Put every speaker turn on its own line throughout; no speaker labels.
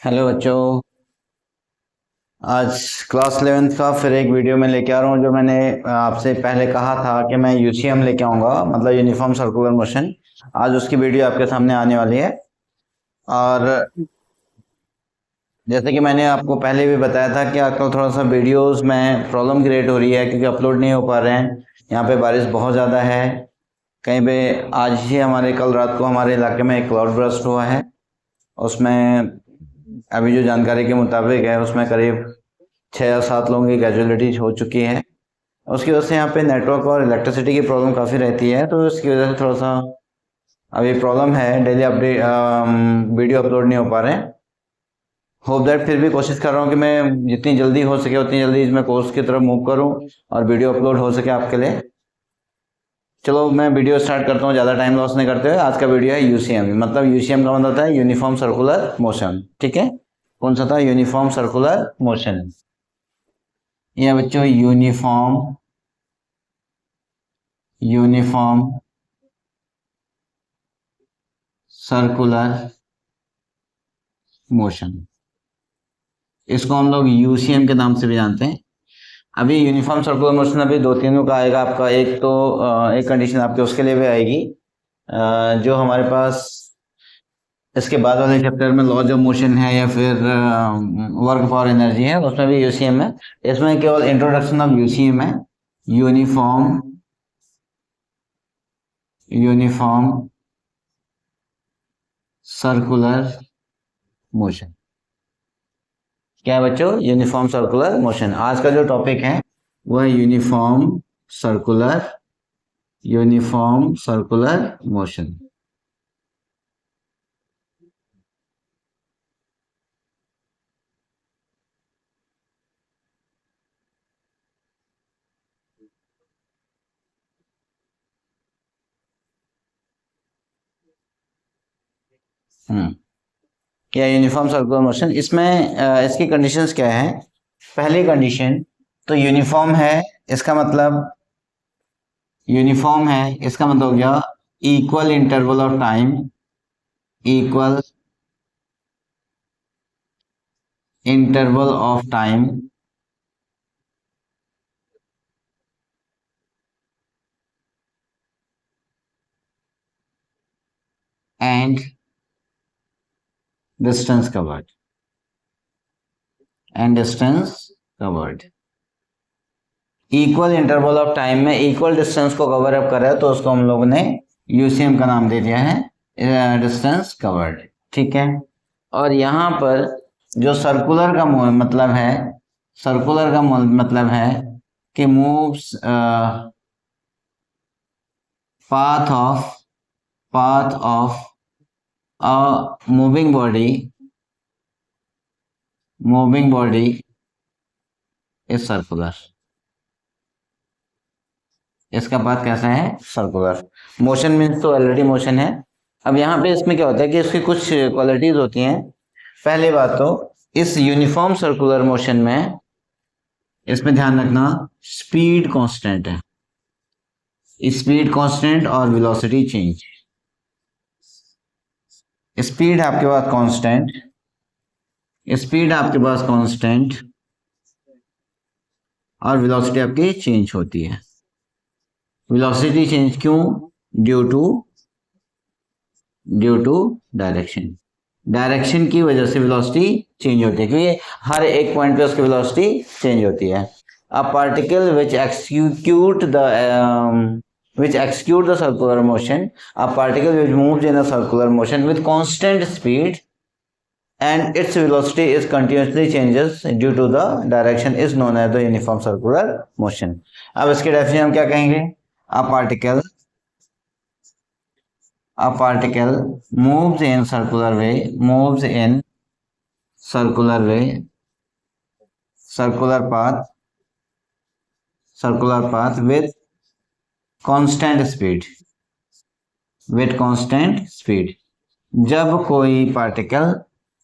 Hello बच्चों। आज class 11th का फिर एक वीडियो में लेके आ रहा हूँ। जो मैंने आपसे पहले कहा था कि मैं यूसीएम लेके आऊँगा, मतलब यूनिफॉर्म सर्कुलर मोशन। आज उसकी वीडियो आपके सामने आने वाली है। और जैसे कि मैंने आपको पहले भी बताया था कि आजकल थोड़ा सा वीडियोस में प्रॉब्लम क्रिएट हो रही है क्योंकि अपलोड नहीं हो पा रहे हैं। यहाँ पे बारिश बहुत ज़्यादा है। कहीं पे आज ही कल रात को हमारे इलाके में एक क्लाउड बर्स्ट हुआ है। उसमें अभी जो जानकारी के मुताबिक है उसमें करीब 6 या 7 लोगों की कैजुअलिटी हो चुकी है। उसकी वजह से यहाँ पे नेटवर्क और इलेक्ट्रिसिटी की प्रॉब्लम काफ़ी रहती है, तो इसकी वजह से थोड़ा सा अभी प्रॉब्लम है। डेली अपडेट वीडियो अपलोड नहीं हो पा रहे हैं। होप दैट फिर भी कोशिश कर रहा हूँ कि मैं जितनी जल्दी हो सके उतनी जल्दी इसमें कोर्स की तरफ मूव करूँ और वीडियो अपलोड हो सके आपके लिए। चलो मैं वीडियो स्टार्ट करता हूँ, ज़्यादा टाइम लॉस नहीं करते हुए। आज का वीडियो है यूसीएम, मतलब यूसीएम का मतलब होता है यूनिफॉर्म सर्कुलर मोशन। ठीक है, कौन सा था? Uniform circular motion. ये बच्चों यूनिफॉर्म सर्कुलर मोशन, इसको हम लोग यूसीएम के नाम से भी जानते हैं। अभी यूनिफॉर्म सर्कुलर मोशन अभी दो तीनों का आएगा आपका। एक तो एक कंडीशन आपके उसके लिए भी आएगी, जो हमारे पास इसके बाद वाले चैप्टर में लॉज ऑफ मोशन है या फिर वर्क फॉर एनर्जी है, उसमें भी यूसीएम है। इसमें केवल इंट्रोडक्शन ऑफ यूसीएम है। Uniform uniform circular motion. क्या है बच्चों? Uniform circular motion. आज का जो टॉपिक है वो है यूनिफॉर्म सर्कुलर मोशन। या यूनिफॉर्म सर्कुलर मोशन, इसमें इसकी कंडीशंस क्या है? पहली कंडीशन तो यूनिफॉर्म है, इसका मतलब हो गया equal interval of time, equal interval of time and distance covered. Equal interval of time में इक्वल डिस्टेंस को कवर अप करा है, तो उसको हम लोगों ने यूसीएम का नाम दे दिया है डिस्टेंस कवर्ड। ठीक है। और यहाँ पर जो सर्कुलर का मतलब है कि moves path of a moving body is circular. इसका पाथ कैसा है? सर्कुलर। मोशन मीन्स तो ऑलरेडी मोशन है। अब यहाँ पे इसमें क्या होता है कि इसकी कुछ क्वालिटीज होती हैं। पहली बात तो इस यूनिफॉर्म सर्कुलर मोशन में इसमें ध्यान रखना, स्पीड कांस्टेंट है। स्पीड कांस्टेंट और वेलोसिटी चेंज। स्पीड आपके पास कांस्टेंट और वेलोसिटी आपकी चेंज होती है। वेलोसिटी चेंज क्यों? ड्यू टू डायरेक्शन की वजह से वेलोसिटी चेंज होती है, क्योंकि हर एक पॉइंट पे उसकी वेलोसिटी चेंज होती है। A particle which execute the circular motion, a particle which moves in a circular motion with constant speed and its velocity is continuously changes due to the direction is known as the uniform circular motion. अब इसकी definition हम क्या कहेंगे? a particle moves in circular circular path with constant speed। जब कोई particle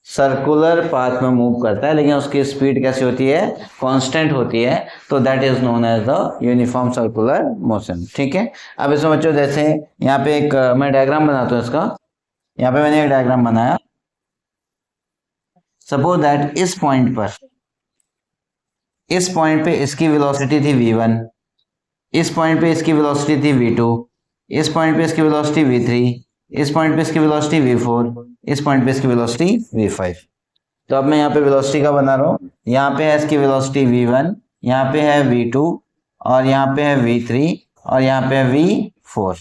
circular path में move करता है लेकिन उसकी स्पीड कैसी होती है? कांस्टेंट होती है, तो that is known as the uniform circular motion. ठीक है। अब इसमें बच्चों जैसे यहाँ पे एक मैं डायग्राम बनाता हूँ इसका। यहाँ पे मैंने एक डायग्राम बनाया। सपोज दैट इस पॉइंट पे इसकी वेलोसिटी थी v1, इस पॉइंट पे इसकी वेलोसिटी थी v2, इस पॉइंट पे इसकी वेलोसिटी v3, इस पॉइंट पे इसकी वेलोसिटी v4, इस पॉइंट पे इसकी वेलोसिटी v5। तो अब मैं यहाँ पे वेलोसिटी का बना रहा हूँ। यहाँ पे है इसकी वेलोसिटी v1, यहाँ पे है v2, और यहाँ पे है v3, और यहाँ पे है v4,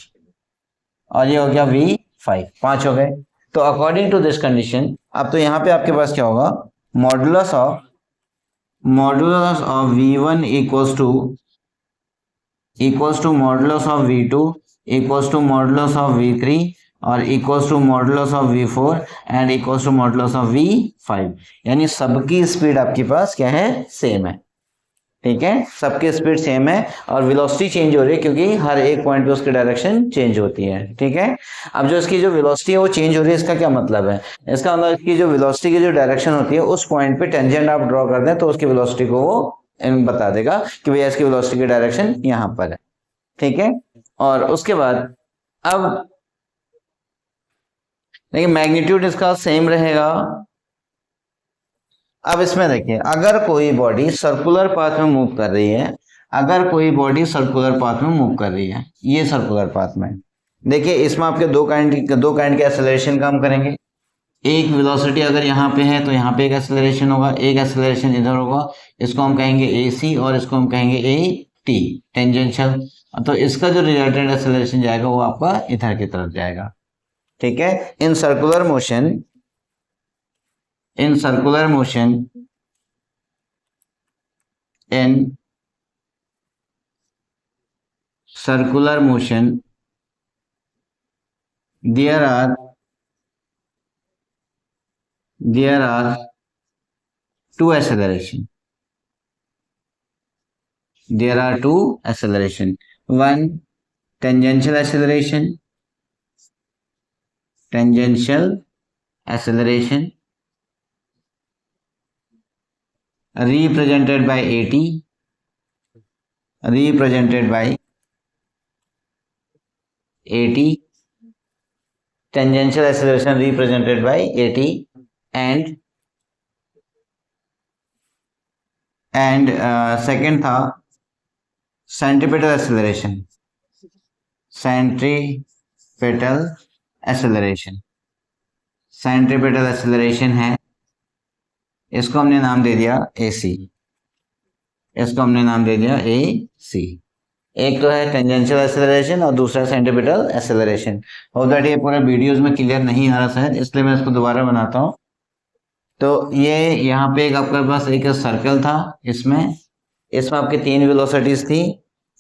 और ये हो गया v5, 5 हो गए। तो अकॉर्डिंग टू दिस कंडीशन अब तो यहाँ पे आपके पास क्या होगा, modulus of v1 equals to modulus of v2 equals to modulus of v3 और equals to modulus of v4 and equals to modulus of v5। यानी सबकी स्पीड आपके पास क्या है, सेम है। ठीक है, सबकी स्पीड सेम है और वेलोसिटी चेंज हो रही है क्योंकि हर एक पॉइंट पे उसकी डायरेक्शन चेंज होती है। ठीक है, अब जो इसकी जो वेलोसिटी है वो चेंज हो रही है, इसका क्या मतलब है, इसका मतलब इसकी जो वेलोसिटी की जो डायरेक्शन होती है उस पॉइंट पे टेंजेंट आप ड्रॉ कर दें तो उसकी वेलोसिटी को वो बता देगा कि भैया इसकी वेलोसिटी की डायरेक्शन यहाँ पर है। ठीक है, और उसके बाद अब देखिए मैग्नीट्यूड इसका सेम रहेगा। अब इसमें देखिए, अगर कोई बॉडी सर्कुलर पाथ में मूव कर रही है, अगर कोई बॉडी सर्कुलर पाथ में मूव कर रही है, ये सर्कुलर पाथ में, देखिए इसमें आपके दो काइंड के एक्सेलरेशन काम करेंगे। एक वेलोसिटी अगर यहाँ पे है तो यहाँ पे एक एक्सेलरेशन होगा, एक एक्सेलरेशन इधर होगा, इसको हम कहेंगे AC और इसको हम कहेंगे AT, टेंजेंशियल। तो इसका जो रिजल्टेंट एक्सेलरेशन जाएगा वो आपका इधर की तरफ जाएगा। ठीक है, in circular motion in circular motion there are two acceleration. There are two acceleration. One tangential acceleration represented by AT, tangential acceleration represented by AT, and second था centripetal acceleration है, इसको हमने नाम दे दिया AC, एक तो है टेंजेंशियल एक्सेलरेशन और दूसरा सेंट्रीपिटल एक्सेलरेशन। और दैट ये पूरा वीडियोस में क्लियर नहीं आ रहा शायद, इसलिए मैं इसको दोबारा बनाता हूँ। तो ये यहाँ पे एक आपके पास एक सर्कल था, इसमें आपके 3 वेलोसिटीज थी।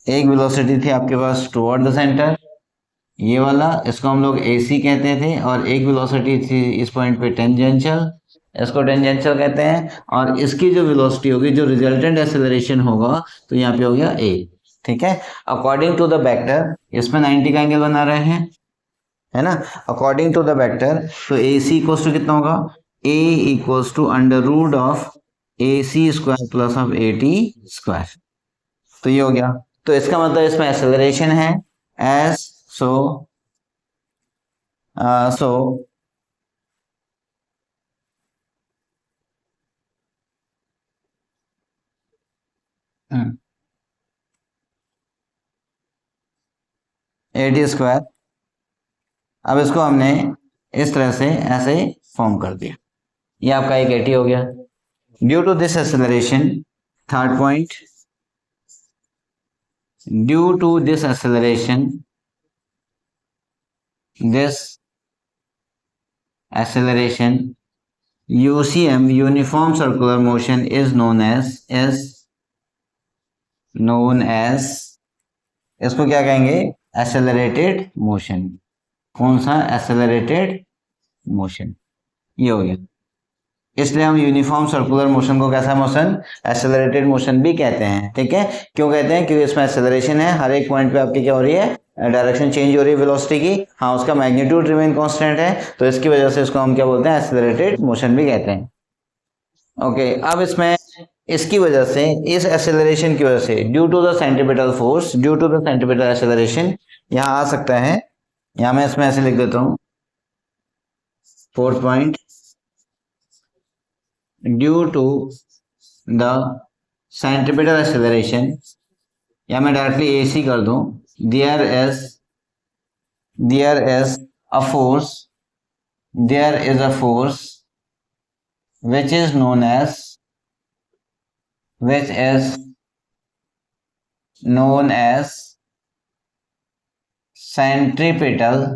एक वेलोसिटी थी आपके पास टुवर्ड द सेंटर, ये वाला, इसको हम लोग AC कहते थे, और एक वेलोसिटी थी इस पॉइंट पे टेंजेंशियल, इसको टेंजेंशियल कहते हैं। और इसकी जो वेलोसिटी होगी, जो रिजल्टेंट एक्सेलरेशन होगा, तो यहाँ पे हो गया A। ठीक है, अकॉर्डिंग टू द वेक्टर, इसमें 90 का एंगल बना रहे हैं, है ना। अकॉर्डिंग टू द वेक्टर तो AC इक्वल्स टू कितना होगा, A equals to under root of AC square plus of AT square. तो ये हो गया, तो इसका मतलब इसमें एक्सेलरेशन है एस सो AT स्क्वायर। अब इसको हमने इस तरह से ऐसे फॉर्म कर दिया, ये आपका एक AT हो गया। Due to this acceleration, third point, due to this acceleration, UCM, uniform circular motion, is known as इसको क्या कहेंगे, एक्सेलरेटेड मोशन। कौन सा, एक्सेलरेटेड मोशन, ये हो गया। इसलिए हम यूनिफॉर्म सर्कुलर मोशन को कैसा मोशन, एक्सेलरेटेड मोशन भी कहते हैं। ठीक है, क्यों कहते हैं, क्योंकि इसमें एक्सेलरेशन है, हर एक पॉइंट पे आपकी क्या हो रही है, डायरेक्शन चेंज हो रही है वेलोसिटी की। हाँ, उसका मैग्नीट्यूड रिमेन कांस्टेंट है, तो इसकी वजह से इसको हम क्या बोलते हैं, एक्सेलरेटेड मोशन भी कहते हैं। ओके, अब इसमें इसकी वजह से, इस एक्सेलरेशन की वजह से, due to the centripetal force, due to the centripetal acceleration, यहाँ आ सकता है, यहाँ मैं इसमें ऐसे लिख देता हूँ, 4th point, due to the centripetal acceleration, या मैं डायरेक्टली AC कर दूं, there is a force, there is a force which is known as which is known as centripetal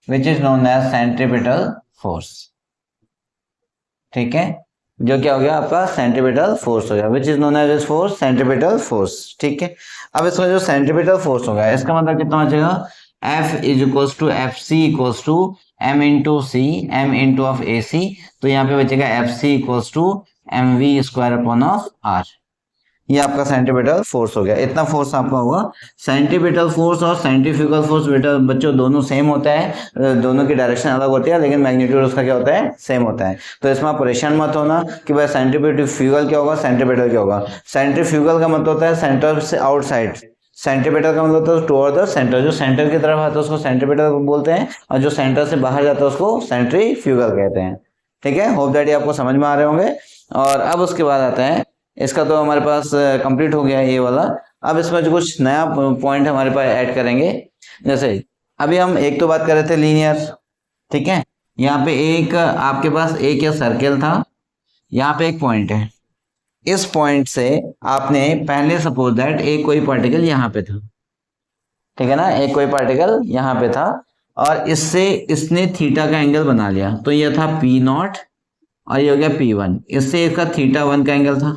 which is known as centripetal force। ठीक है, जो क्या हो गया आपका सेंट्रीपिटल फोर्स हो गया, which is known as force centripetal force. ठीक है, अब इसका जो सेंट्रीपिटल फोर्स हो गया इसका मतलब कितना बचेगा, F is equals to F C equals to M into C, M into of A C, तो यहाँ पे बचेगा F C equals to M V square upon of R. ये आपका सेंट्रीपिटल फोर्स हो गया, इतना फोर्स आपका होगा। सेंट्रीपिटल फोर्स और सेंट्रीफ्यूगल फोर्स बेटा बच्चों दोनों सेम होता है, दोनों की डायरेक्शन अलग होती है लेकिन मैग्नीट्यूड उसका क्या होता है, सेम होता है। तो इसमें आप परेशान मत होना कि भाई सेंट्रीफ्यूगल क्या होगा, सेंट्रीपिटल क्या होगा। सेंट्रीफ्यूगल का मतलब होता है सेंटर से आउटसाइड, सेंट्रीपिटल का मतलब होता है टुवर्ड द सेंटर, जो सेंटर की तरफ आता है उसको सेंट्रीपिटल बोलते हैं, और जो सेंटर से बाहर जाता है उसको सेंट्रीफ्यूगल कहते हैं। ठीक है, होप दैट ये आपको समझ में आ रहे होंगे। और अब उसके बाद आता है, इसका तो हमारे पास कंप्लीट हो गया है ये वाला। अब इसमें जो कुछ नया पॉइंट हमारे पास ऐड करेंगे, जैसे अभी हम एक तो बात कर रहे थे लीनियर, ठीक है, यहाँ पे एक आपके पास एक या सर्कल था, यहाँ पे एक पॉइंट है, इस पॉइंट से आपने पहले सपोज दैट एक कोई पार्टिकल यहाँ पे था, ठीक है ना, एक कोई पार्टिकल यहाँ पे था और इससे इसने थीटा का एंगल बना लिया, तो ये था P0 और ये हो गया P1, इससे इसका θ1 का एंगल था,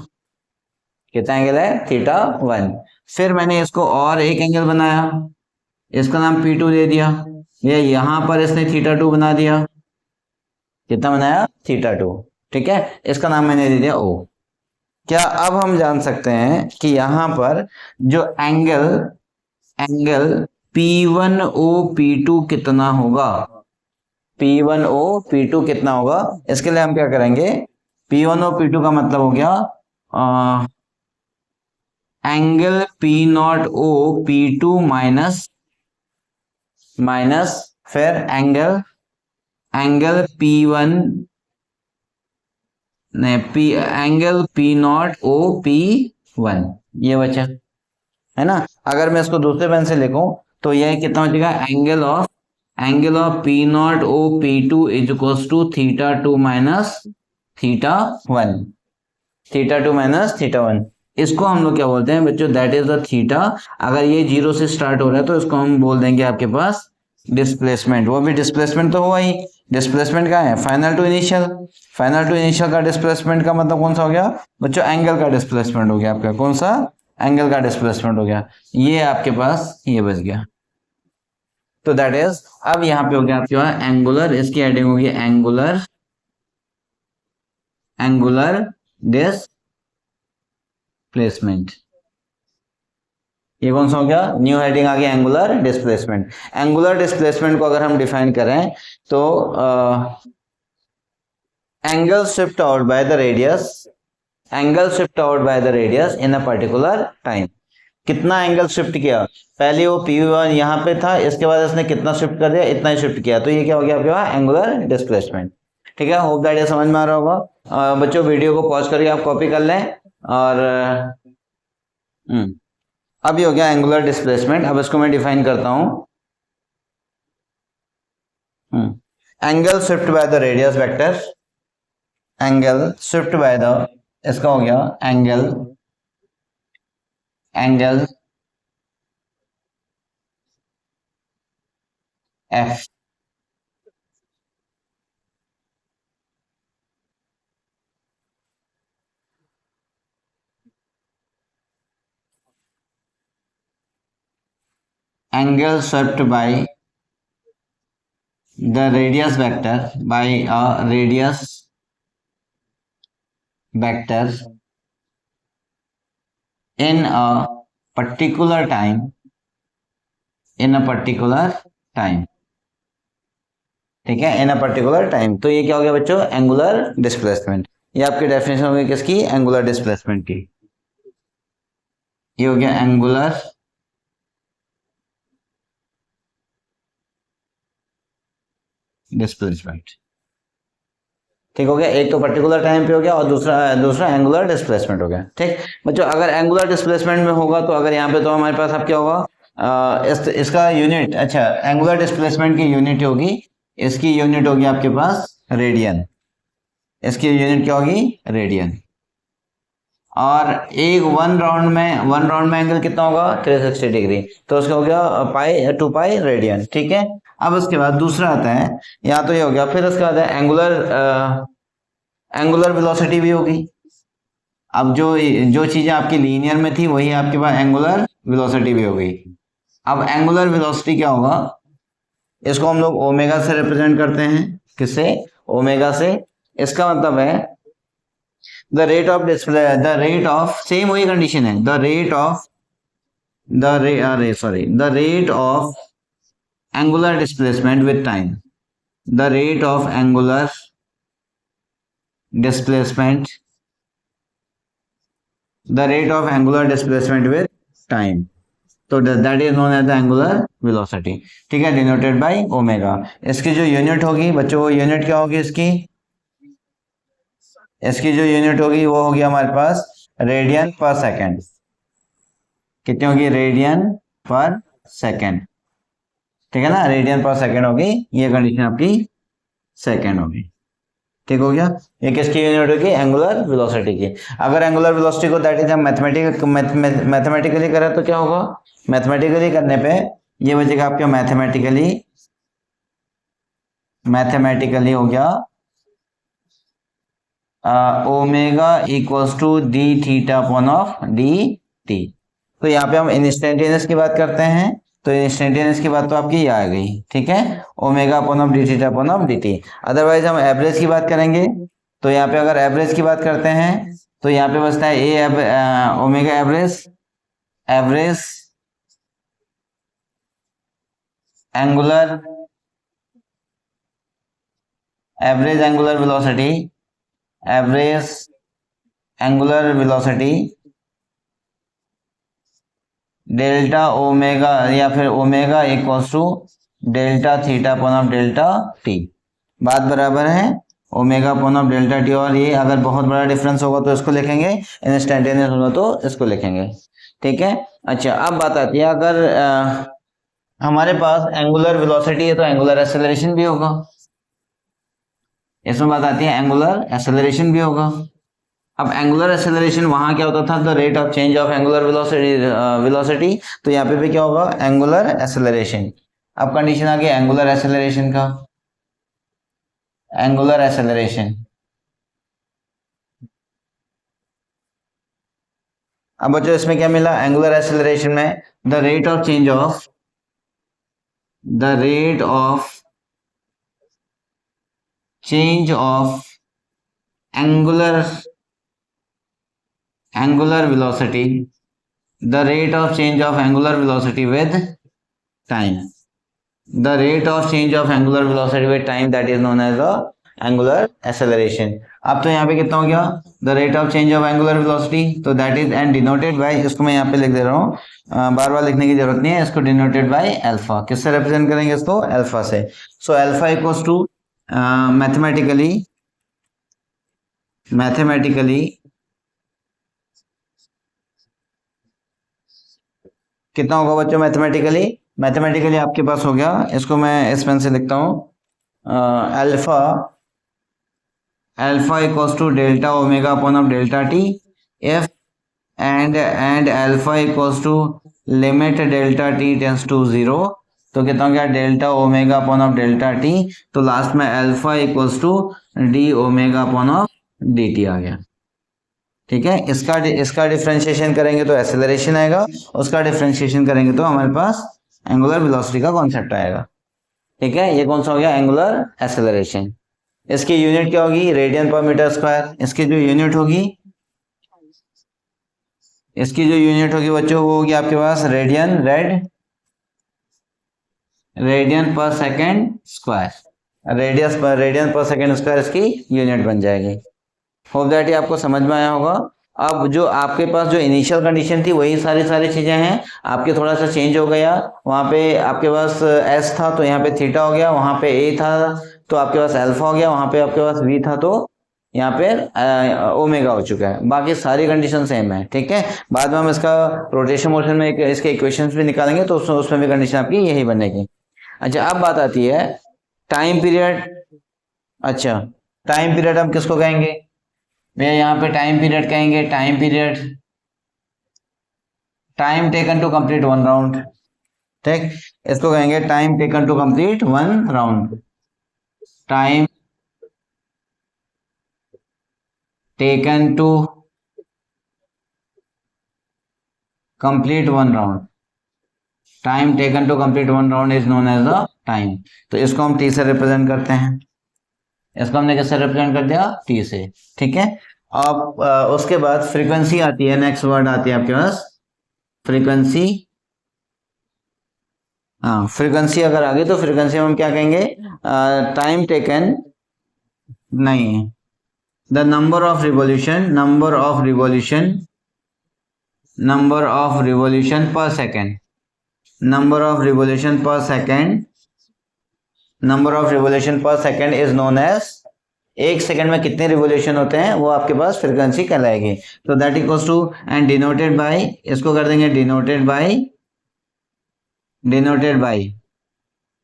कितना एंगल है, θ1। फिर मैंने इसको और एक एंगल बनाया, इसका नाम P2 दे दिया, ये यहां पर इसने θ2 बना दिया, कितना बनाया, θ2। ठीक है, इसका नाम मैंने दे दिया O। क्या अब हम जान सकते हैं कि यहां पर जो एंगल एंगल P1O P2 कितना होगा, P1O P2 कितना होगा। इसके लिए हम क्या करेंगे, P1O P2 का मतलब हो गया एंगल P0O P2 माइनस फिर एंगल P1 नहीं एंगल P0O P1, ये बचा है ना। अगर मैं इसको दूसरे पेन से लिखूं तो यह कितना बचेगा, angle of P0O P2 is equals to θ2 minus θ1, θ2 minus θ1। इसको हम लोग क्या बोलते हैं बच्चों, दैट इज द थीटा। अगर ये 0 से स्टार्ट हो रहा है तो इसको हम बोल देंगे आपके पास डिस्प्लेसमेंट, वो भी डिस्प्लेसमेंट तो हुआ ही, डिस्प्लेसमेंट का है final to initial, final to initial का डिस्प्लेसमेंट का मतलब कौन सा हो गया बच्चों, एंगल का डिस्प्लेसमेंट हो गया आपका, कौन सा, एंगल का डिस्प्लेसमेंट हो गया, ये आपके पास ये बच गया। तो दैट इज, अब यहाँ पे हो गया आपके पास एंगुलर, इसकी हेडिंग होगी एंगुलर डिस्प्लेसमेंट। ये कौन सा हो गया, न्यू हेडिंग आ गया एंगुलर डिस्प्लेसमेंट। एंगुलर डिस्प्लेसमेंट को अगर हम डिफाइन करें तो angle shift out by the radius, angle shift out by the radius in a particular time. कितना एंगल शिफ्ट किया, पहले वो P1 यहाँ पे था, इसके बाद इसने कितना शिफ्ट कर दिया, इतना ही शिफ्ट किया, तो ये क्या हो गया आपके पास, एंगुलर डिस्प्लेसमेंट। ठीक है, होप दैट ये समझ में आ रहा होगा। बच्चों वीडियो को पॉज करके आप कॉपी कर लें। और अब ये हो गया एंगुलर डिस्प्लेसमेंट। अब इसको मैं डिफाइन करता हूं, angle shift by the radius vector, angle shift by the, इसका हो गया angle F, angle swept by the radius vector, by a radius vector in a particular time, ठीक है, इन अ पर्टिकुलर टाइम। तो ये क्या हो गया बच्चों, एंगुलर डिस्प्लेसमेंट। ये आपकी डेफिनेशन होगी किसकी, एंगुलर डिस्प्लेसमेंट की। ये हो गया एंगुलर डिस्प्लेसमेंट। ठीक हो गया, एक तो पर्टिकुलर टाइम पे हो गया और दूसरा एंगुलर डिस्प्लेसमेंट हो गया। ठीक बच्चों, अगर एंगुलर डिस्प्लेसमेंट में होगा तो अगर यहाँ पे तो हमारे पास अब क्या होगा, इसका यूनिट, अच्छा एंगुलर डिस्प्लेसमेंट की यूनिट होगी, इसकी यूनिट होगी आपके पास रेडियन, इसकी यूनिट क्या होगी, रेडियन। और एक वन राउंड में एंगल कितना होगा, 360 डिग्री, तो उसका हो गया पाई 2 पाई रेडियन। ठीक है, अब उसके बाद दूसरा आता है, यहाँ तो ये हो गया, फिर उसके बाद एंगुलर वेलोसिटी भी होगी। अब जो चीजें आपकी लीनियर में थी वही आपके पास एंगुलर वेलोसिटी भी होगी। अब एंगुलर वेलोसिटी क्या होगा, इसको हम लोग ओमेगा से रिप्रेजेंट करते हैं, किससे, ओमेगा से। इसका मतलब है द रेट ऑफ सेम वही कंडीशन है, the rate of angular displacement with time, the rate of angular displacement with time, तो that is known as the angular velocity. ठीक है, डिनोटेड बाय ओमेगा। इसकी जो यूनिट होगी बच्चों, वो यूनिट क्या होगी, इसकी जो यूनिट होगी वो होगी हमारे पास रेडियन पर सेकेंड। कितनी होगी, रेडियन पर सेकेंड। ठीक है ना, रेडियन पर सेकेंड होगी, ये कंडीशन आपकी सेकेंड होगी। ठीक हो गया, ये किसकी यूनिट होगी, एंगुलर वेलोसिटी की। अगर एंगुलर वेलोसिटी को दैट इज हम मैथमेटिकली करें तो क्या होगा, मैथमेटिकली करने पे ये बचेगा आपका मैथमेटिकली हो गया omega equals to d theta upon of D t. तो यहाँ पे हम इंस्टेंटेनियस की बात करते हैं, तो इंस्टेंटेनियस की बात तो आपकी ये आ गई। ठीक है, omega upon of D theta upon of D T. Otherwise हम एवरेज की बात करेंगे, तो यहाँ पे अगर एवरेज की बात करते हैं तो यहाँ पे बचता है omega average angular velocity delta omega, या फिर omega equals to delta theta upon of delta t. बात बराबर है, omega upon of delta T, और ये अगर बहुत बड़ा डिफरेंस होगा तो इसको लिखेंगे, इंस्टेंटेनियस होगा तो इसको लिखेंगे। ठीक है, अच्छा अब बात आती है, अगर हमारे पास एंगुलर वेलोसिटी है तो एंगुलर एक्सेलरेशन भी होगा। इसमें बात आती है एंगुलर एक्सेलरेशन भी होगा। अब एंगुलर एक्सेलरेशन वहां क्या होता था, the rate of change of angular velocity, तो यहाँ पे भी क्या होगा, एंगुलर एक्सेलरेशन। अब कंडीशन आ गई एंगुलर एक्सेलरेशन का, एंगुलर एक्सेलरेशन। अब बच्चों इसमें क्या मिला, एंगुलर एक्सेलरेशन में the rate of change of angular velocity, the rate of change of angular velocity with time, the rate of change of angular velocity with time, that is known as the angular acceleration। अब तो यहाँ पे कितना हो गया, the rate of change of angular velocity, तो that is and denoted by, इसको मैं यहाँ पे लिख दे रहा हूँ, बार बार लिखने की जरूरत नहीं है, इसको denoted by अल्फा। किससे रिप्रेजेंट करेंगे इसको, अल्फा से। So alpha equals to mathematically कितना होगा बच्चों, मैथमेटिकली आपके पास हो गया, इसको मैं इस पेन से लिखता हूँ, alpha equals to delta omega upon of delta T, if and alpha equals to limit delta T tends to 0, तो कितना हो गया, delta omega upon of delta T, तो लास्ट में alpha equals to D omega upon of D T आ गया। ठीक है, इसका डिफरेंशिएशन करेंगे तो एक्सेलरेशन आएगा, उसका डिफरेंशिएशन करेंगे तो हमारे पास एंगुलर वेलोसिटी का कॉन्सेप्ट आएगा। ठीक है, ये कौन सा हो गया, एंगुलर एक्सेलरेशन। इसकी यूनिट क्या होगी, रेडियन पर मीटर स्क्वायर। इसकी जो यूनिट होगी बच्चों वो होगी आपके पास रेडियन पर सेकेंड स्क्वायर, रेडियन पर सेकेंड स्क्वायर इसकी यूनिट बन जाएगी। होप दैट ये आपको समझ में आया होगा। अब जो आपके पास जो इनिशियल कंडीशन थी वही सारी चीजें हैं, आपके थोड़ा सा चेंज हो गया। वहां पे आपके पास एस था तो यहाँ पे थीटा हो गया, वहां पे ए था तो आपके पास अल्फा हो गया, वहां पे आपके पास वी था तो यहाँ पे ओमेगा हो चुका है। बाकी सारी कंडीशन सेम है, ठीक है। बाद में हम इसका रोटेशन मोशन में इसके इक्वेशंस भी निकालेंगे तो उसमें भी कंडीशन आपकी यही बनेगी। अच्छा, अब बात आती है टाइम पीरियड। अच्छा, टाइम पीरियड हम किसको कहेंगे भैया? यहाँ पे टाइम पीरियड कहेंगे, time period time taken to complete one round, ठीक। इसको कहेंगे time taken to complete one round, time taken to complete one round, time taken to complete one round is known as the time. तो इसको हम T से represent करते हैं, इसको हमने कैसे रिप्रेजेंट कर दिया? टी से, ठीक है। अब उसके बाद फ्रीक्वेंसी आती है, नेक्स्ट वर्ड आती है आपके पास फ्रीक्वेंसी। हाँ, फ्रीक्वेंसी अगर आ गई तो फ्रीक्वेंसी हम क्या कहेंगे? टाइम टेकन नहीं, the number of revolution, number of revolution, number of revolution पर सेकेंड, नंबर ऑफ रिवॉल्यूशन पर सेकेंड, नंबर ऑफ रिवॉल्यूशन पर सेकेंड इज नोन एज, एक सेकंड में कितने रिवॉल्यूशन होते हैं वो आपके पास फ्रीक्वेंसी कहलाएगी। तो that equals to and denoted by, इसको कर देंगे denoted by, denoted by,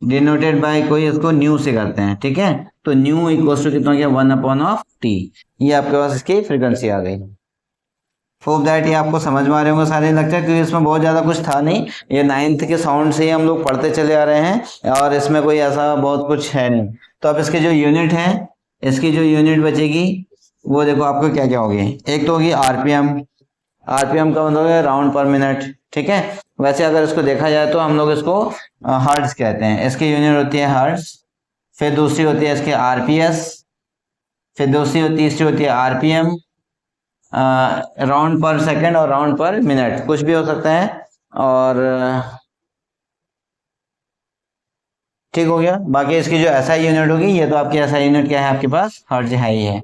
denoted by कोई इसको न्यू से करते हैं, ठीक है। तो न्यू इक्वल्स टू कितना हो गया? 1/टी। ये आपके पास इसकी फ्रीक्वेंसी आ गई। होप दैट ये आपको समझ में आ रहे होंगे सारे, लगता है क्योंकि इसमें बहुत ज़्यादा कुछ था नहीं, ये 9th के साउंड से ही हम लोग पढ़ते चले आ रहे हैं और इसमें कोई ऐसा बहुत कुछ है नहीं। तो अब इसके जो यूनिट है, इसकी जो यूनिट बचेगी वो देखो आपको क्या क्या होगी। एक तो होगी आरपीएम, आरपीएम का मतलब है राउंड पर मिनट, ठीक है। वैसे अगर इसको देखा जाए तो हम लोग इसको हर्ट्ज कहते हैं, इसकी यूनिट होती है हर्ट्ज। फिर दूसरी होती है इसके आरपीएस, फिर दूसरी तीसरी होती है आरपीएम, राउंड पर सेकंड और राउंड पर मिनट, कुछ भी हो सकता है। और ठीक हो गया। बाकी इसकी जो एसआई यूनिट होगी, ये तो आपकी एसआई यूनिट क्या है आपके पास? हर्ट्ज है ही है।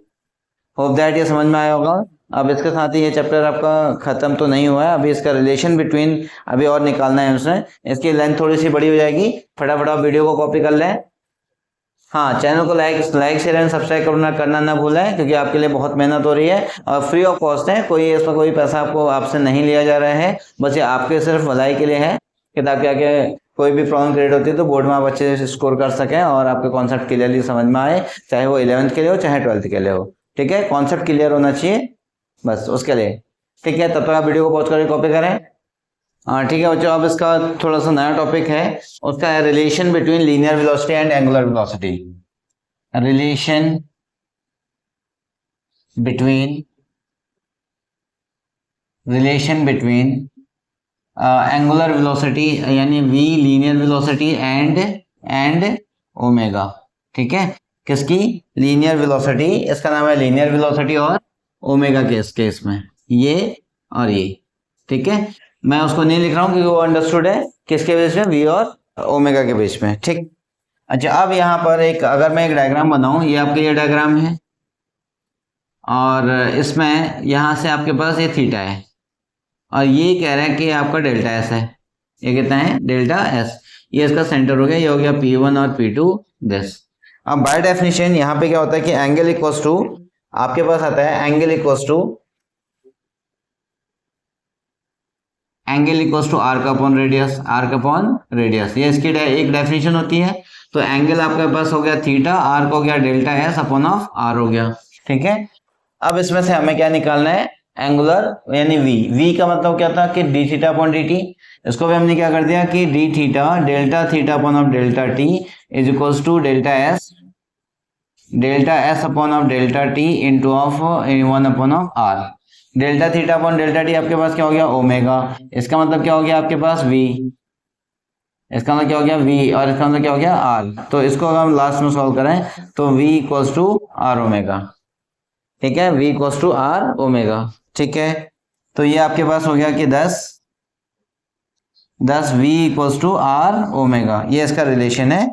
होप दैट ये समझ में आया होगा। अब इसके साथ ही ये चैप्टर आपका खत्म तो नहीं हुआ है, अभी इसका रिलेशन बिटवीन अभी और निकालना है उसमें। इसकी लेंथ थोड़ी सी बड़ी हो जाएगी, फटाफट आप वीडियो को कॉपी कर लें। हाँ, चैनल को लाइक शेयर एंड सब्सक्राइब करना ना भूलें, क्योंकि आपके लिए बहुत मेहनत हो रही है और फ्री ऑफ कॉस्ट है, कोई इसमें कोई पैसा आपको आपसे नहीं लिया जा रहा है, बस ये आपके सिर्फ भलाई के लिए है कि ताकि आगे कोई भी प्रॉब्लम क्रिएट होती है तो बोर्ड में आप अच्छे से स्कोर कर सकें और आपके कॉन्सेप्ट क्लियरली समझ में आए, चाहे वो 11th के लिए हो चाहे 12th के लिए हो, ठीक है। कॉन्सेप्ट क्लियर होना चाहिए बस उसके लिए, ठीक है। तब तक आप वीडियो को पॉज करके कॉपी करें। हाँ ठीक है बच्चों, अब इसका थोड़ा सा नया टॉपिक है, उसका है relation between linear velocity and angular velocity. Relation between angular velocity यानी v linear velocity and omega, ठीक है। किसकी? लीनियर वेलोसिटी, इसका नाम है लीनियर वेलोसिटी, और ओमेगा के इस केस में ये और ये, ठीक है। मैं उसको नहीं लिख रहा हूं क्योंकि वो अंडरस्टूड है किसके बीच में? v और ओमेगा के बीच में, ठीक। अच्छा, अब यहाँ पर एक अगर मैं एक डायग्राम बनाऊं, ये आपके ये डायग्राम है और इसमें यहाँ से आपके पास ये थीटा है और ये कह रहा है कि आपका डेल्टा एस है, ये कितना है? Delta S. ये इसका सेंटर हो गया, ये हो गया P1 और P2 दिस। अब बाय डेफिनेशन यहाँ पे क्या होता है कि एंगल इक्वल्स टू, आपके पास आता है angle equals to arc upon radius, arc upon radius, ये इसकी एक डेफिनेशन होती है। तो एंगल आपके पास हो गया थीटा, आर्क हो गया delta S upon of are हो गया, ठीक है। अब इसमें से हमें क्या निकालना है? एंगुलर यानी v का मतलब क्या था कि d theta upon d t, इसको भी हमने क्या कर दिया कि d theta delta theta upon of delta t is equals to delta S upon of delta t into of 1 upon of r. Delta theta upon delta t आपके पास क्या हो गया? ओमेगा। इसका मतलब क्या हो गया आपके पास? v, इसका मतलब क्या हो गया? v, और इसका मतलब क्या हो गया? r। तो इसको अगर हम लास्ट में सॉल्व करें तो v equals to are omega, ठीक है। v equals to are omega, ठीक है। तो ये आपके पास हो गया कि 10 v equals to are omega, ये इसका रिलेशन है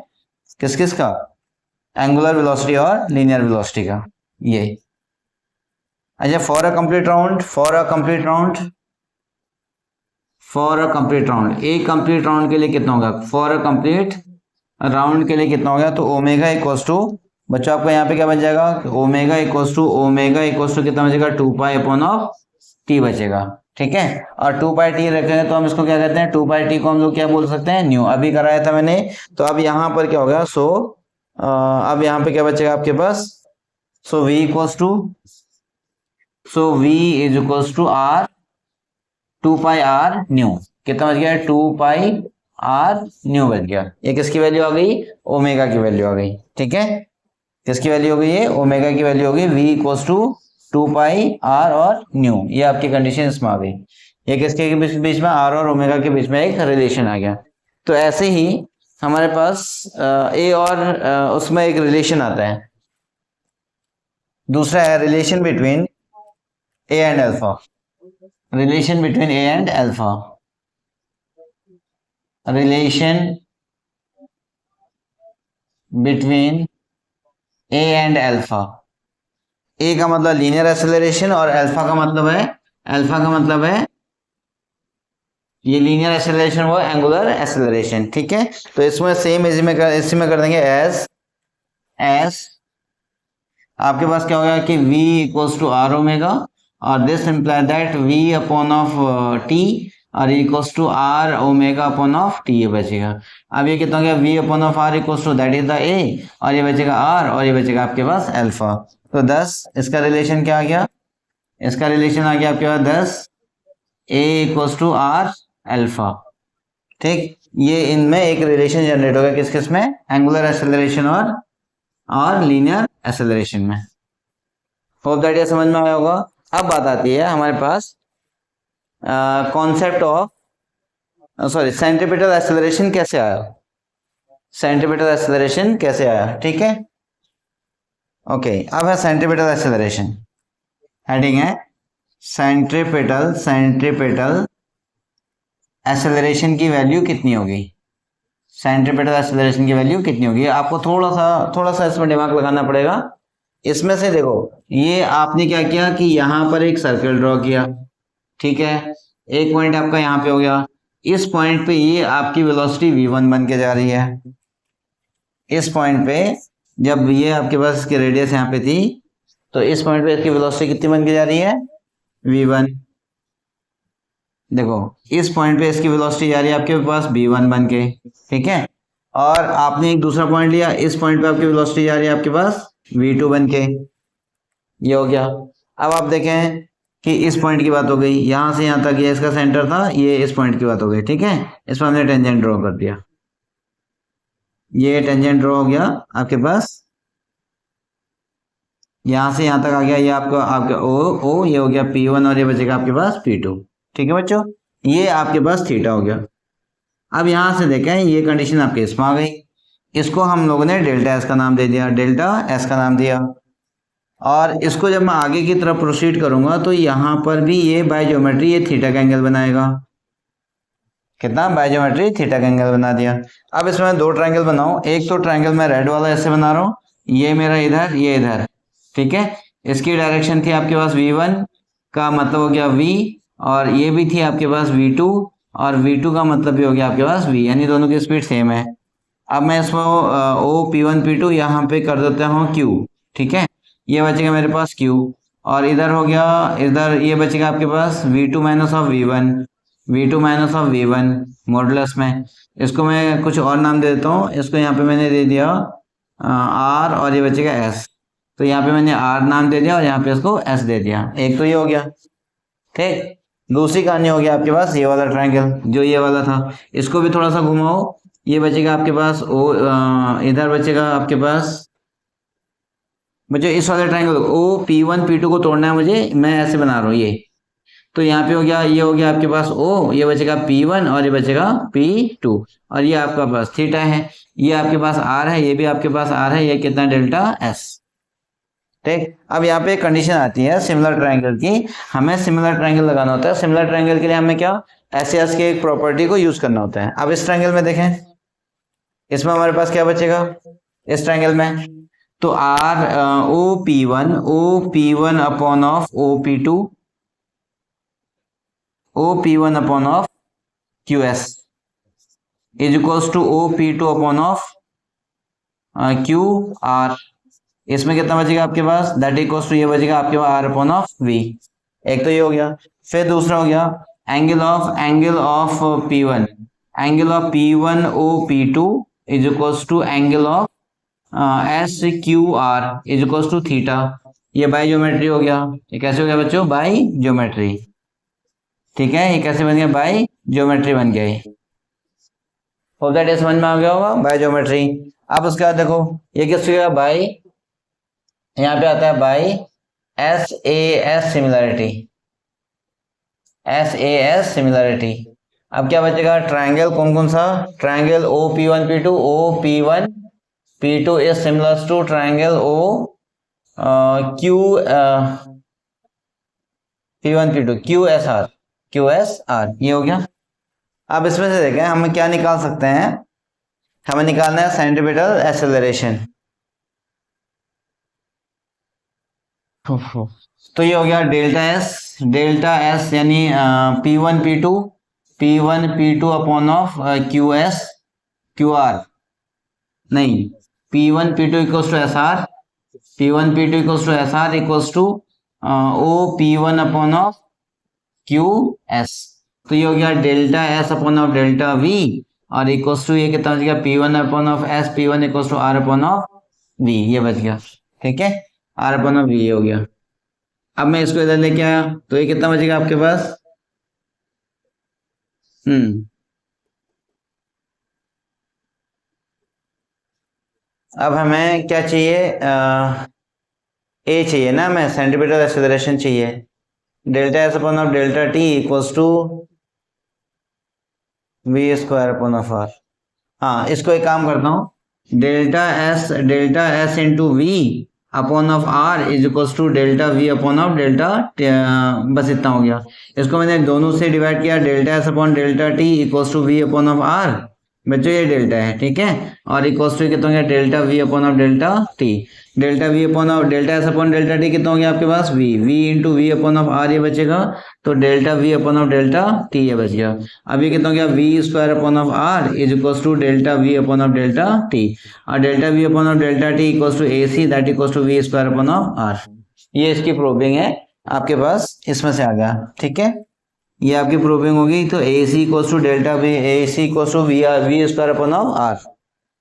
किस का? एंगुलर वेलोसिटी और लीनियर वेलोसिटी का, ये। अच्छा, फॉर अ कंप्लीट राउंड, एक कंप्लीट राउंड के लिए कितना होगा, फॉर अ कंप्लीट राउंड के लिए कितना हो गया, तो ओमेगा इक्वल्स टू, बच्चों आपको यहाँ पे क्या बन जाएगा, ओमेगा इक्वल्स टू कितना बचेगा, 2 पाई अपॉन ऑफ टी बचेगा। ठीक है, और 2 पाई टी रखेंगे तो हम इसको क्या कहते हैं, 2 पाई टी को हम लोग क्या बोल सकते हैं, न्यू, अभी कराया था मैंने। तो अब यहाँ पर क्या होगा, अब यहाँ पे क्या बचेगा आपके पास, so v equals to r 2 pi r nu, कितना बच गया, 2 पाई आर न्यू बच गया। ये किसकी वैल्यू आ गई, ओमेगा की वैल्यू आ गई। ठीक है, किसकी वैल्यू हो गई, ये ओमेगा की वैल्यू हो गई, v equals to 2 pi r और न्यू, ये आपकी कंडीशन इसमें आ गई। ये किसके के बीच में, आर और ओमेगा के बीच में एक रिलेशन आ गया। तो ऐसे ही हमारे पास ए और उसमें एक रिलेशन आता है, दूसरा है relation between A and alpha, relation between A and alpha, relation between A and alpha। A का मतलब लीनियर एक्सेलरेशन और अल्फा का मतलब है ये लीनियर एक्सेलरेशन वो एंगुलर एक्सेलरेशन। ठीक है, तो इसमें सेम इसी में कर देंगे एस आपके पास क्या होगा कि v equals to are omega, और this imply that v upon of T और equals to are omega upon of T, ये बचेगा। अब ये कितना हो गया, v upon of R equals to that is the a, और ये बचेगा r, और ये बचेगा आपके पास अल्फा। तो 10 इसका रिलेशन क्या आ गया, इसका रिलेशन आ गया आपके पास 10 a equals to r alpha. ठीक, ये इनमें एक रिलेशन जनरेट होगा, किस में, एंगुलर एक्सेलरेशन और लीनियर एक्सेलरेशन में। होप दैट ये समझ में आया होगा। अब बात आती है हमारे पास कॉन्सेप्ट ऑफ सेंट्रीपिटल एक्सेलरेशन कैसे आया, ठीक है। ओके, अब है सेंट्रीपिटल एक्सेलरेशन, हेडिंग है सेंट्रीपिटल एक्सेलरेशन की वैल्यू कितनी होगी, आपको थोड़ा सा इसमें दिमाग लगाना पड़ेगा। इसमें से देखो, ये आपने क्या किया कि यहाँ पर एक सर्कल ड्रॉ किया, ठीक है, एक पॉइंट आपका यहाँ पे हो गया, इस पॉइंट पे ये आपकी वेलोसिटी v1 बन के जा रही है। इस पॉइंट पे जब ये आपके पास इसकी रेडियस यहाँ पे थी, तो इस पॉइंट पे इसकी वेलोसिटी कितनी बन के जा रही है, v1। देखो, इस पॉइंट पे इसकी वेलोसिटी जा रही है आपके पास v1 बन के, ठीक है। और आपने एक दूसरा पॉइंट लिया, इस पॉइंट पे आपकी वेलोसिटी जा रही है आपके पास v2 बन के, ये हो गया। अब आप देखें कि इस पॉइंट की बात हो गई, यहां से यहां तक ये इसका सेंटर था, ये इस पॉइंट की बात हो गई, ठीक है। इस पर हमने टेंजेंट ड्रॉ कर दिया, ये टेंजेंट ड्रॉ हो गया आपके पास, यहां से यहां तक आ गया, ये आपका ओ ये हो गया P1, और ये बचेगा आपके पास P2, ठीक है बच्चों। ये आपके पास थीटा हो गया। अब यहां से देखें, ये कंडीशन आपके इसमें आ गई, इसको हम लोगों ने डेल्टा एस का नाम दिया, और इसको जब मैं आगे की तरफ प्रोसीड करूंगा तो यहाँ पर भी ये बाय ज्योमेट्री ये थीटा का एंगल बनाएगा। कितना, बाय ज्योमेट्री थीटा का एंगल बना दिया। अब इसमें मैं 2 ट्रायंगल बनाऊं, एक तो ट्रायंगल मैं रेड वाला ऐसे बना रहा हूँ, ये मेरा इधर, ये इधर, ठीक है। इसकी डायरेक्शन थी आपके पास v1 का मतलब हो गया v, और ये भी थी आपके पास v2, और v2 का मतलब भी हो गया आपके पास v, यानी दोनों की स्पीड सेम है। अब मैं इसमें ओ P1 P2 यहाँ पे कर देता हूँ q, ठीक है, ये बचेगा मेरे पास q, और इधर हो गया, इधर ये बचेगा आपके पास v2 minus of v1 modulus में। इसको मैं कुछ और नाम दे देता हूँ, इसको यहाँ पे मैंने दे दिया r, और ये बचेगा s, तो यहाँ पे मैंने r नाम दे दिया और यहाँ पे इसको s दे दिया। एक तो ये हो गया, ठीक। दूसरी कहानी हो गया आपके पास ये वाला ट्रायंगल, जो ये वाला था, इसको भी थोड़ा सा घुमाओ, ये बचेगा आपके पास इधर बचेगा आपके पास मुझे इस वाले ट्रायंगल ओ P1 P2 को तोड़ना है मुझे, मैं ऐसे बना रहा हूँ ये, तो यहाँ पे हो गया, ये हो गया आपके पास O, ये बचेगा P1 और ये बचेगा P2, और ये आपका पास थीटा है, ये आपके पास R है, ये भी आपके पास R है, ये कितना डेल्टा S, ठीक। अब यहाँ पे एक कंडीशन आती है सिमिलर ट्रायंगल की, हमें सिमिलर ट्रायंगल लगाना होता है। सिमिलर ट्रायंगल के लिए हमें क्या, एस के एक प्रॉपर्टी को यूज करना होता है। अब इस ट्रायंगल में देखें, इसमें हमारे पास क्या बचेगा, इस ट्रायंगल में, तो R O P one upon of O P one upon of Q S is equals to O P two upon of Q R. इसमें कितना बचेगा आपके पास, दैट इक्वल्स टू ये बचेगा आपके पास आर अपॉन ऑफ वी। एक तो ये हो गया। फिर दूसरा हो गया angle of angle of P one O P two is equals to angle of S Q R is equals to theta. ये बाई ज्योमेट्री हो गया। ये कैसे हो गया बच्चों, बाई ज्योमेट्री। ठीक है, ये कैसे बन गया, बाई ज्योमेट्री बन गया। होप दैट ये समझ में आ गया होगा, बाई ज्योमेट्री। अब उसके बाद देखो ये किस गया, बाई, यहाँ पे आता है by S A S similarity. अब क्या बचेगा, ट्रायंगल कौन कौन सा, triangle O P one P two is similar to triangle O Q P one P two Q S R. ये हो गया। अब इसमें से देखें हम क्या निकाल सकते हैं, हमें निकालना है सेंट्रीपिटल एक्सेलरेशन। तो ये हो गया डेल्टा एस यानी P one P two upon of Q R, नहीं, P one P two equals to S R, equals to O P one upon of Q S. तो ये हो गया delta S upon of delta V और equals to ये कितना बच गया, P one upon of S P one equals to R upon of V, ये बच गया। ठीक है, आर अपॉन ऑफ वी हो गया। अब मैं इसको इधर लेके आया तो ये कितना बचेगा आपके पास, अब हमें क्या चाहिए, ए चाहिए ना, हमें सेंट्रीपिटल एक्सेलरेशन चाहिए। Delta S upon of delta T equals to V square upon of R. हाँ, इसको एक काम करता हूँ, delta S into V upon of R is equals to delta V upon of delta, बस इतना हो गया। इसको मैंने दोनों से डिवाइड किया, delta S upon delta T equals to V upon of R, बच्चों ये डेल्टा है, ठीक है, और इक्वल्स टू कितना हो गया, delta V upon of delta T. Delta V upon of delta S upon delta T कितना हो गया आपके पास, V into V upon of R, ये बचेगा, तो delta V upon of delta T ये बच गया। अब ये कितना हो गया, V square upon of R is equals to delta V upon of delta T, और delta V upon of delta T equals to A C, that equals to V square upon of R. ये इसकी proving है आपके पास, इसमें से आ गया। ठीक है, ये आपकी प्रूविंग होगी। तो A C equals to delta V, A C equals to V square upon of R.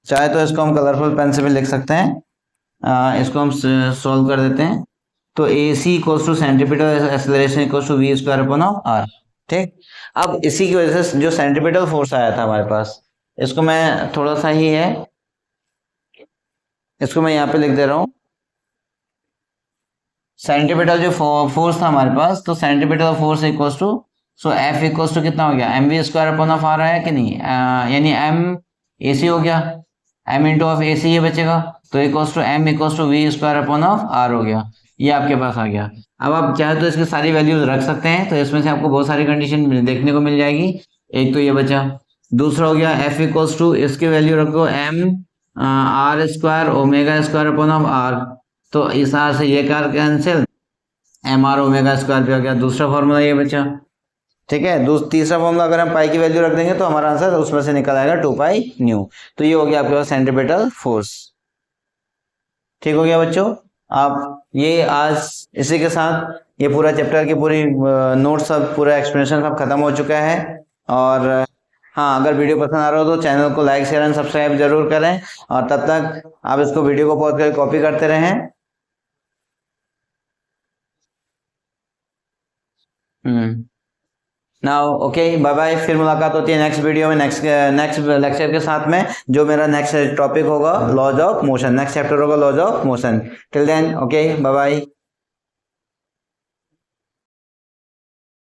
चाहे तो इसको हम कलरफुल पेन से भी लिख सकते हैं, इसको हम सॉल्व कर देते हैं। तो A C equals to centripetal acceleration equals to V square upon of R. ठीक, अब इसी की वजह से जो सेंट्रीपिटल फोर्स आया था हमारे पास, इसको मैं थोड़ा सा ही है, इसको मैं यहाँ पे लिख दे रहा हूँ। सेंट्रीपिटल जो फोर्स था हमारे पास, तो centripetal force equals to, so F equals to कितना हो गया, M V square upon of R आया कि नहीं, यानी एम ए सी हो गया, M into of A C ये बचेगा, तो equals to M equals to V square upon of are हो गया। ये आपके पास आ गया। अब आप चाहे तो इसकी सारी वैल्यूज रख सकते हैं, तो इसमें से आपको बहुत सारी कंडीशन देखने को मिल जाएगी। एक तो ये बचा, दूसरा हो गया एफ इक्वल्स टू, इसकी वैल्यू रखो M R square omega square upon of R, तो इस आर से ये कार cancel, M R omega square पे हो गया। दूसरा फॉर्मूला ये बचा। ठीक है, तीसरा फॉर्मूला अगर हम पाई की वैल्यू रख देंगे तो हमारा आंसर उसमें से निकल आएगा 2 पाई न्यू। तो ये हो गया आपके पास सेंट्रीपिटल फोर्स। ठीक हो गया बच्चों, आप ये आज इसी के साथ ये पूरा चैप्टर की पूरी नोट्स सब पूरा एक्सप्लेनेशन सब खत्म हो चुका है। और हाँ, अगर वीडियो पसंद आ रहा हो तो चैनल को लाइक शेयर एंड सब्सक्राइब जरूर करें, और तब तक आप इसको वीडियो को पॉज करके कॉपी करते रहें। Now okay, bye bye. फिर मुलाकात होती है नेक्स्ट वीडियो में, नेक्स्ट लेक्चर के साथ में, जो मेरा नेक्स्ट टॉपिक होगा laws of motion, next chapter होगा laws of motion. Till then okay, bye bye.